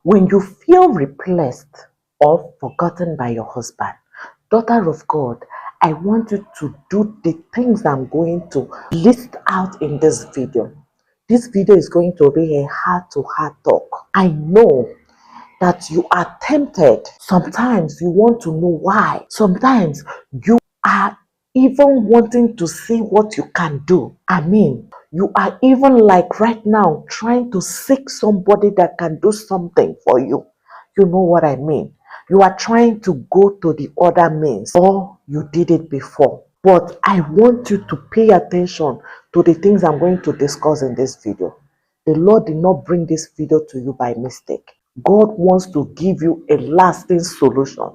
When you feel replaced or forgotten by your husband, daughter of God, I want you to do the things I'm going to list out in this video. This video is going to be a heart-to-heart talk. I know that you are tempted. Sometimes you want to know why. Sometimes you are even wanting to see what you can do. You are even like right now trying to seek somebody that can do something for you. You know what I mean? You are trying to go to the other means, or you did it before. But I want you to pay attention to the things I'm going to discuss in this video. The Lord did not bring this video to you by mistake. God wants to give you a lasting solution.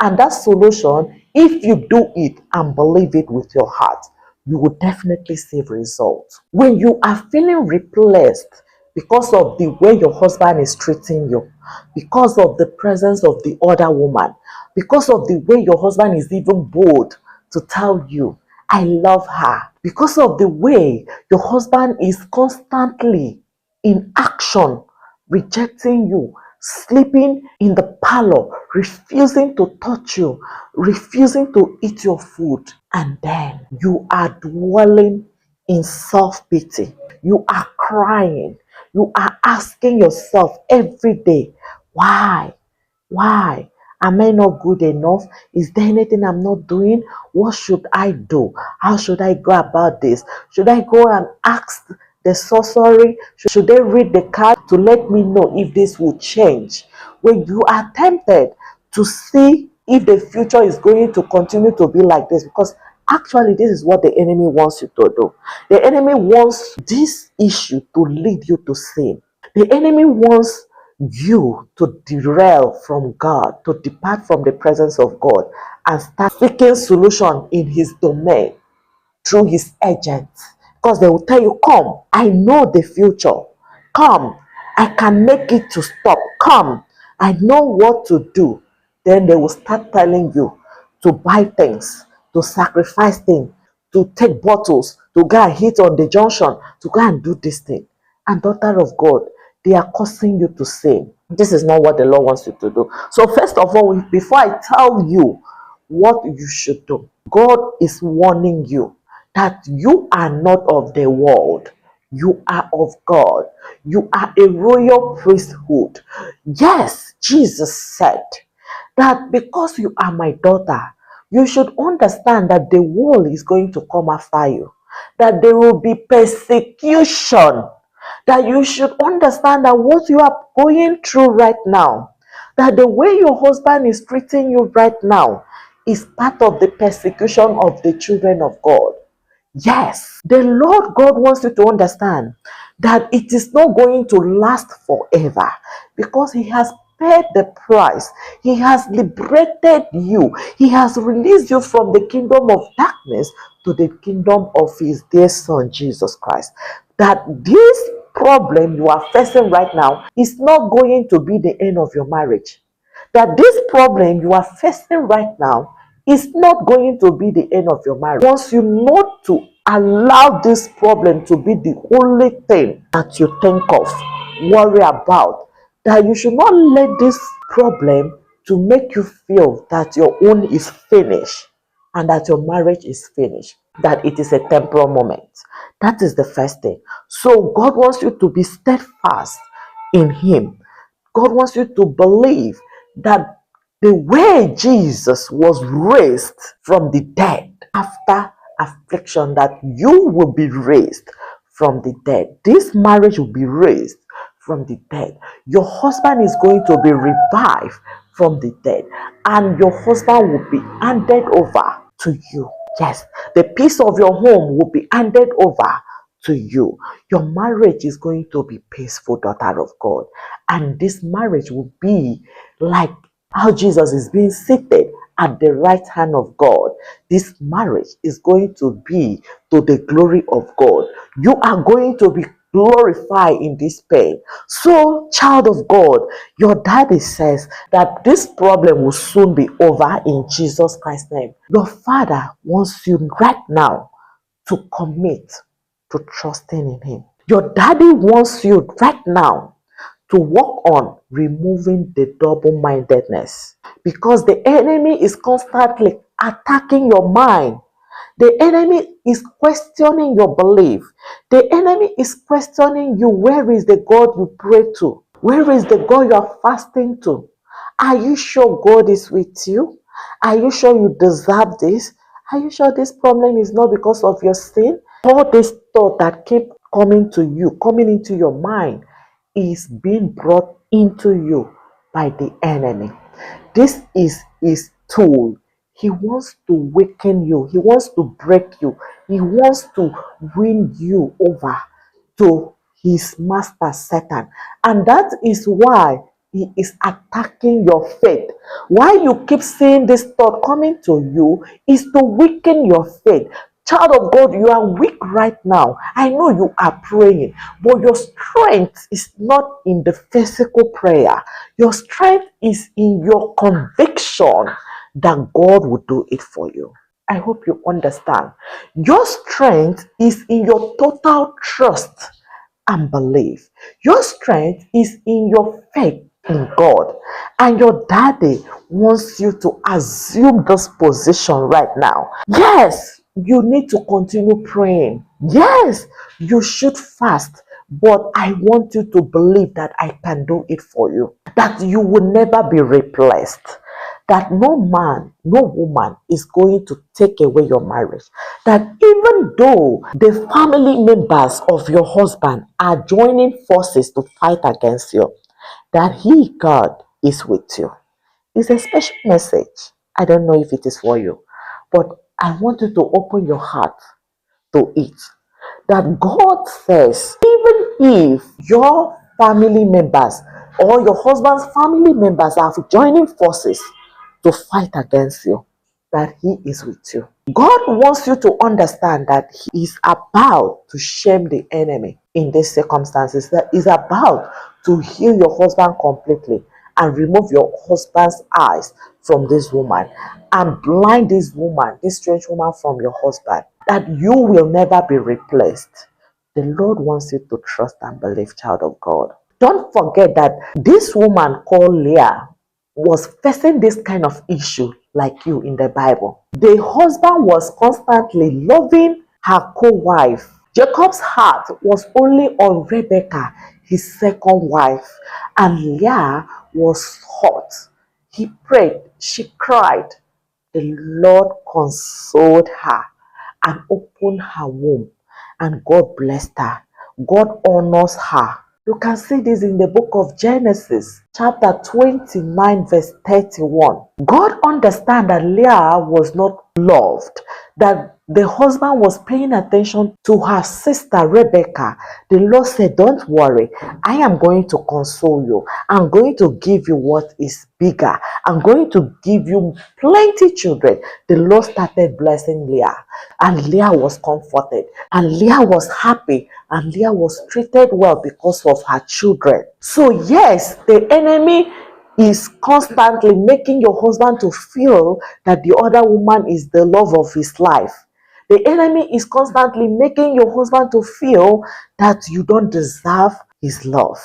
And that solution, if you do it and believe it with your heart, you will definitely see results. When you are feeling replaced because of the way your husband is treating you, because of the presence of the other woman, because of the way your husband is even bold to tell you, I love her, because of the way your husband is constantly in action, rejecting you, sleeping in the parlor, refusing to touch you, refusing to eat your food, and then you are dwelling in self-pity. You are crying. You are asking yourself every day, why? Why? Am I not good enough? Is there anything I'm not doing? What should I do? How should I go about this? Should I go and ask the sorcery? Should they read the card to let me know if this will change? When you are tempted to see if the future is going to continue to be like this, because actually this is what the enemy wants you to do. The enemy wants this issue to lead you to sin. The enemy wants you to derail from God, to depart from the presence of God and start seeking solution in his domain through his agents. Because they will tell you, come, I know the future. Come, I can make it to stop. Come, I know what to do. Then they will start telling you to buy things, to sacrifice things, to take bottles, to go and hit on the junction, to go and do this thing. And daughter of God, they are causing you to sin. This is not what the Lord wants you to do. So first of all, before I tell you what you should do, God is warning you that you are not of the world. You are of God. You are a royal priesthood. Yes, Jesus said that because you are my daughter, you should understand that the world is going to come after you, that there will be persecution, that you should understand that what you are going through right now, that the way your husband is treating you right now is part of the persecution of the children of God. Yes, the Lord God wants you to understand that it is not going to last forever, because he has paid the price. He has liberated you. He has released you from the kingdom of darkness to the kingdom of his dear son, Jesus Christ. That this problem you are facing right now is not going to be the end of your marriage. That this problem you are facing right now is not going to be the end of your marriage. Once you not to allow this problem to be the only thing that you think of, worry about, that you should not let this problem to make you feel that your own is finished and that your marriage is finished, that it is a temporal moment. That is the first thing. So God wants you to be steadfast in him. God wants you to believe that the way Jesus was raised from the dead after affliction, that you will be raised from the dead. This marriage will be raised from the dead. Your husband is going to be revived from the dead, and your husband will be handed over to you. Yes, the peace of your home will be handed over to you. Your marriage is going to be peaceful, daughter of God. And this marriage will be like how Jesus is being seated at the right hand of God. This marriage is going to be to the glory of God. You are going to be glorified in this pain. So, child of God, your daddy says that this problem will soon be over in Jesus Christ's name. Your father wants you right now to commit to trusting in him. Your daddy wants you right now to work on removing the double-mindedness, because the enemy is constantly attacking your mind. The enemy is questioning your belief. The enemy is questioning you. Where is the God you pray to? Where is the God you are fasting to? Are you sure God is with you? Are you sure you deserve this? Are you sure this problem is not because of your sin? All this thought that keep coming to you, coming into your mind, is being brought into you by the enemy. This is his tool. He wants to weaken you. He wants to break you. He wants to win you over to his master Satan. And that is why he is attacking your faith. Why you keep seeing this thought coming to you is to weaken your faith. Child of God, you are weak right now. I know you are praying, but your strength is not in the physical prayer. Your strength is in your conviction that God will do it for you. I hope you understand. Your strength is in your total trust and belief. Your strength is in your faith in God. And your daddy wants you to assume this position right now. Yes, you need to continue praying. Yes, you should fast. But I want you to believe that I can do it for you. That you will never be replaced. That no man, no woman is going to take away your marriage. That even though the family members of your husband are joining forces to fight against you, that he, God, is with you. It's a special message. I don't know if it is for you, but I want you to open your heart to it. That God says, even if your family members or your husband's family members are joining forces to fight against you, that he is with you. God wants you to understand that he is about to shame the enemy in these circumstances. That is about to heal your husband completely and remove your husband's eyes from this woman and blind this woman, this strange woman, from your husband. That you will never be replaced. The Lord wants you to trust and believe, child of God. Don't forget that this woman called Leah was facing this kind of issue like you in the Bible. The husband was constantly loving her co-wife. Jacob's heart was only on Rebekah, his second wife, and Leah was hurt. He prayed, she cried. The Lord consoled her and opened her womb, and God blessed her. God honors her. You can see this in the book of Genesis, chapter 29, verse 31. God understands that Leah was not loved, that the husband was paying attention to her sister Rebecca. The Lord said, don't worry, I am going to console you. I'm going to give you what is bigger. I'm going to give you plenty children. The Lord started blessing Leah, and Leah was comforted, and Leah was happy, and Leah was treated well because of her children. So yes, the enemy is constantly making your husband to feel that the other woman is the love of his life. The enemy is constantly making your husband to feel that you don't deserve his love.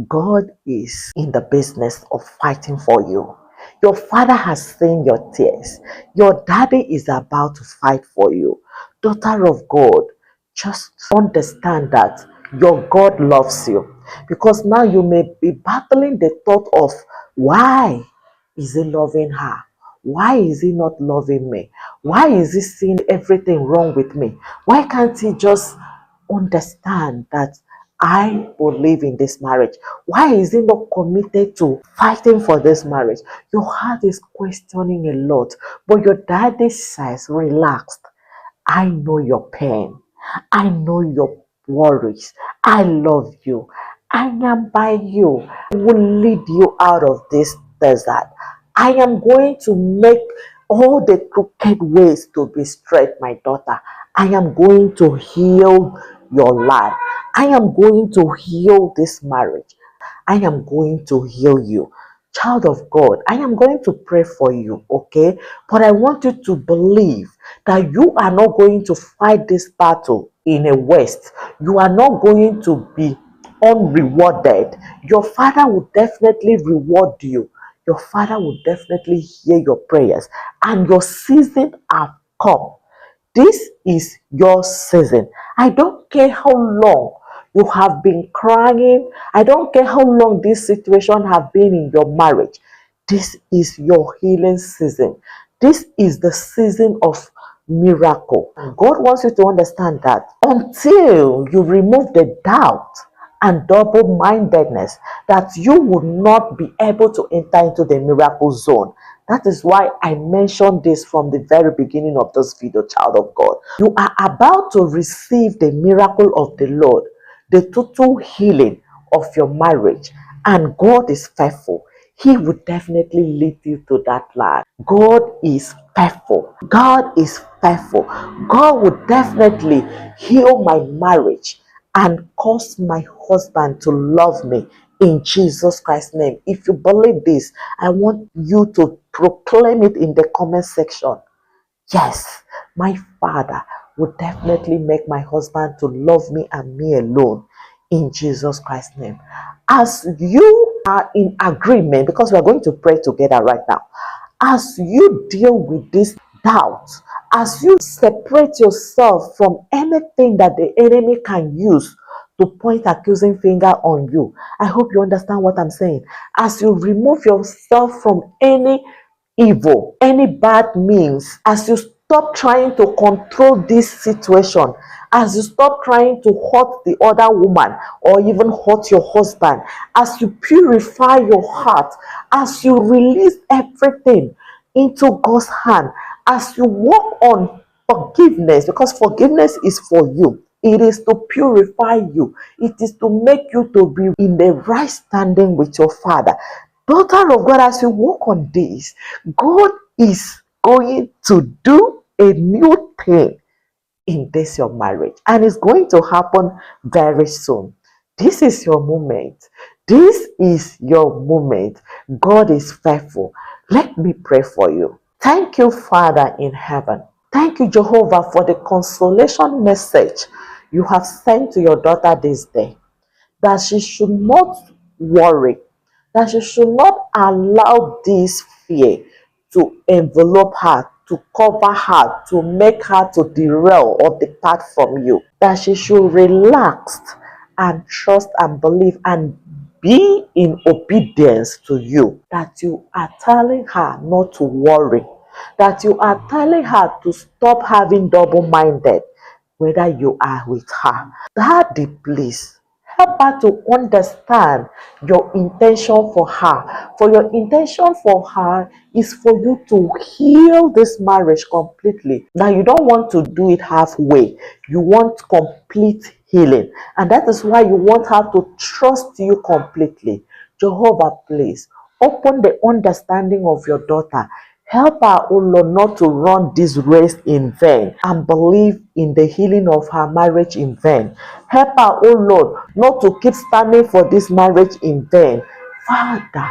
God is in the business of fighting for you. Your father has seen your tears. Your daddy is about to fight for you. Daughter of God, just understand that your God loves you, because now you may be battling the thought of, why is he loving her? Why is he not loving me? Why is he seeing everything wrong with me? Why can't he just understand that I believe in this marriage? Why is he not committed to fighting for this marriage? Your heart is questioning a lot, but your daddy says, relax. I know your pain. I know your worries. I love you. I am by you. I will lead you out of this desert. I am going to make all the crooked ways to be straight, my daughter. I am going to heal your life. I am going to heal this marriage. I am going to heal you. Child of God, I am going to pray for you, okay? But I want you to believe that you are not going to fight this battle in a waste. You are not going to be unrewarded, your Father will definitely reward you. Your Father will definitely hear your prayers, and your season have come. This is your season. I don't care how long you have been crying. I don't care how long this situation have been in your marriage. This is your healing season. This is the season of miracle. God wants you to understand that until you remove the doubt and double-mindedness, that you will not be able to enter into the miracle zone. That is why I mentioned this from the very beginning of this video, child of God. You are about to receive the miracle of the Lord, the total healing of your marriage, and God is faithful. He will definitely lead you to that land. God is faithful. God is faithful. God will definitely heal my marriage and cause my husband to love me in Jesus Christ's name. If you believe this, I want you to proclaim it in the comment section. Yes, my Father would definitely make my husband to love me and me alone in Jesus Christ's name. As you are in agreement, because we are going to pray together right now, as you deal with this doubt, as you separate yourself from anything that the enemy can use to point accusing finger on you, I hope you understand what I'm saying. As you remove yourself from any evil, any bad means, as you stop trying to control this situation, as you stop trying to hurt the other woman or even hurt your husband, as you purify your heart, as you release everything into God's hand, as you work on forgiveness, because forgiveness is for you. It is to purify you. It is to make you to be in the right standing with your Father. Daughter of God, as you work on this, God is going to do a new thing in this your marriage, and it's going to happen very soon. This is your moment. This is your moment. God is faithful. Let me pray for you. Thank you, Father in heaven. Thank you, Jehovah, for the consolation message you have sent to your daughter this day, that she should not worry, that she should not allow this fear to envelope her, to cover her, to make her to derail or depart from you. That she should relax and trust and believe and be in obedience to you. That you are telling her not to worry. That you are telling her to stop having double-minded, whether you are with her. Daddy, please help her to understand your intention for her. For your intention for her is for you to heal this marriage completely. Now, you don't want to do it halfway. You want complete healing. And that is why you want her to trust you completely. Jehovah, please open the understanding of your daughter. Help her, oh Lord, not to run this race in vain and believe in the healing of her marriage in vain. Help her, oh Lord, not to keep standing for this marriage in vain. Father,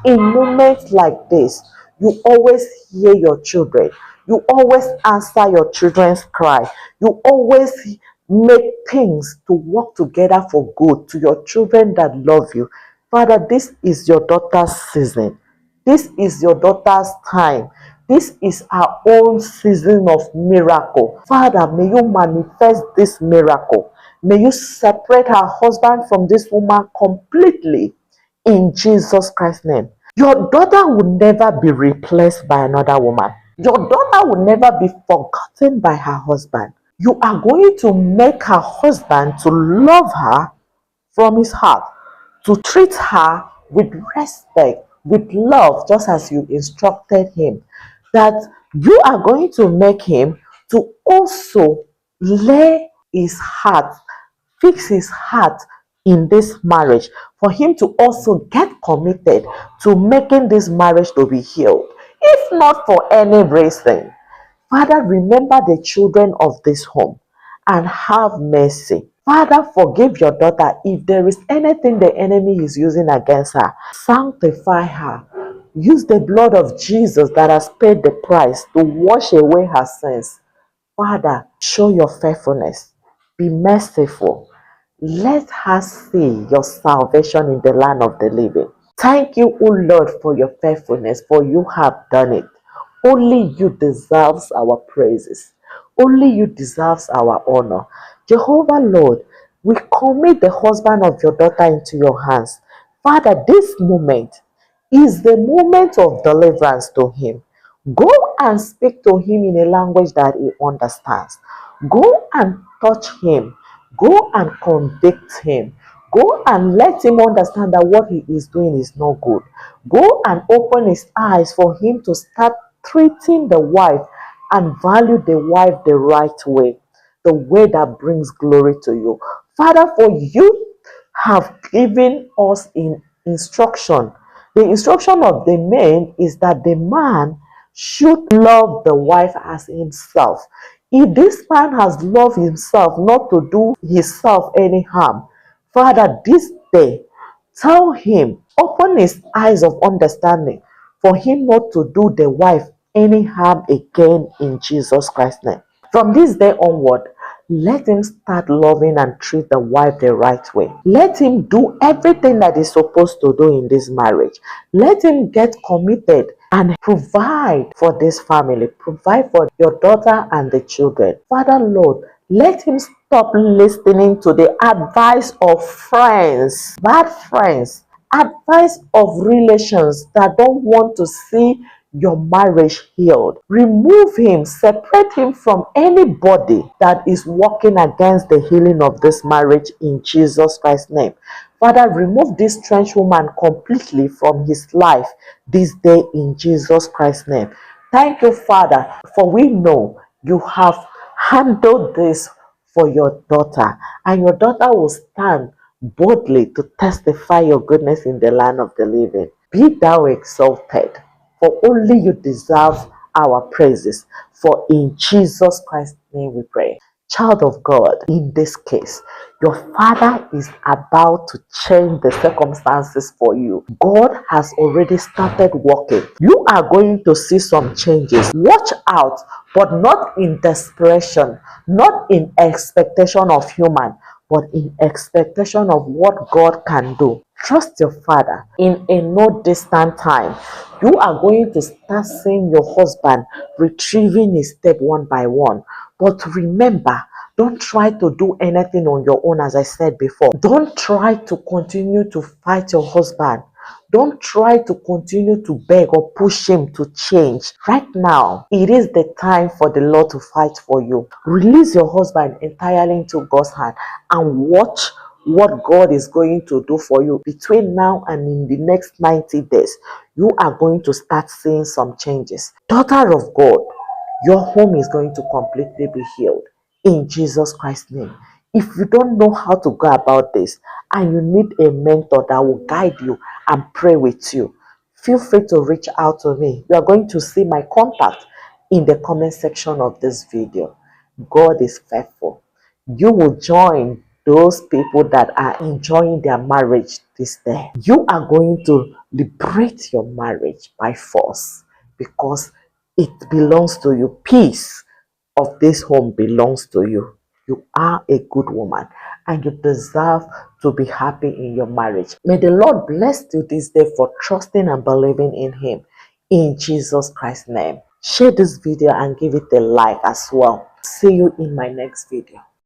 in moments like this, you always hear your children. You always answer your children's cry. You always make things to work together for good to your children that love you. Father, this is your daughter's season. This is your daughter's time. This is our own season of miracle. Father, may you manifest this miracle. May you separate her husband from this woman completely in Jesus Christ's name. Your daughter will never be replaced by another woman. Your daughter will never be forgotten by her husband. You are going to make her husband to love her from his heart, to treat her with respect, with love, just as you instructed him. That you are going to make him to also lay his heart, fix his heart in this marriage, for him to also get committed to making this marriage to be healed. If not for any reason, Father, remember the children of this home and have mercy. Father, forgive your daughter if there is anything the enemy is using against her. Sanctify her. Use the blood of Jesus that has paid the price to wash away her sins. Father, show your faithfulness. Be merciful. Let her see your salvation in the land of the living. Thank you, O Lord, for your faithfulness, for you have done it. Only you deserves our praises. Only you deserves our honor. Jehovah Lord, we commit the husband of your daughter into your hands. Father, this moment is the moment of deliverance to him. Go and speak to him in a language that he understands. Go and touch him. Go and convict him. Go and let him understand that what he is doing is not good. Go and open his eyes for him to start treating the wife and value the wife the right way, the way that brings glory to you. Father, for you have given us in instruction. The instruction of the man is that the man should love the wife as himself. If this man has loved himself not to do himself any harm, Father, this day, tell him, open his eyes of understanding for him not to do the wife any harm again in Jesus Christ's name. From this day onward, let him start loving and treat the wife the right way. Let him do everything that he's supposed to do in this marriage. Let him get committed and provide for this family. Provide for your daughter and the children. Father Lord, let him stop listening to the advice of friends, bad friends, advice of relations that don't want to see your marriage healed. Remove him, separate him from anybody that is working against the healing of this marriage in Jesus Christ's name. Father, remove this strange woman completely from his life this day in Jesus Christ's name. Thank you, Father, for we know you have handled this for your daughter, and your daughter will stand boldly to testify your goodness in the land of the living. Be thou exalted, for only you deserve our praises. For in Jesus Christ's name we pray. Child of God, in this case, your father is about to change the circumstances for you. God has already started working. You are going to see some changes. Watch out, but not in desperation, not in expectation of human, but in expectation of what God can do. Trust your father. In a no distant time, you are going to start seeing your husband retrieving his step one by one. But remember, don't try to do anything on your own, as I said before. Don't try to continue to fight your husband. Don't try to continue to beg or push him to change. Right now, it is the time for the Lord to fight for you. Release your husband entirely into God's hand and watch what God is going to do for you between now and in the next 90 days. You are going to start seeing some changes. Daughter of God, your home is going to completely be healed in Jesus Christ's name. If you don't know how to go about this and you need a mentor that will guide you and pray with you, feel free to reach out to me. You are going to see my contact in the comment section of this video. God is faithful. You will join those people that are enjoying their marriage this day. You are going to liberate your marriage by force because it belongs to you. Peace of this home belongs to you. You are a good woman and you deserve to be happy in your marriage. May the Lord bless you this day for trusting and believing in Him. In Jesus Christ's name. Share this video and give it a like as well. See you in my next video.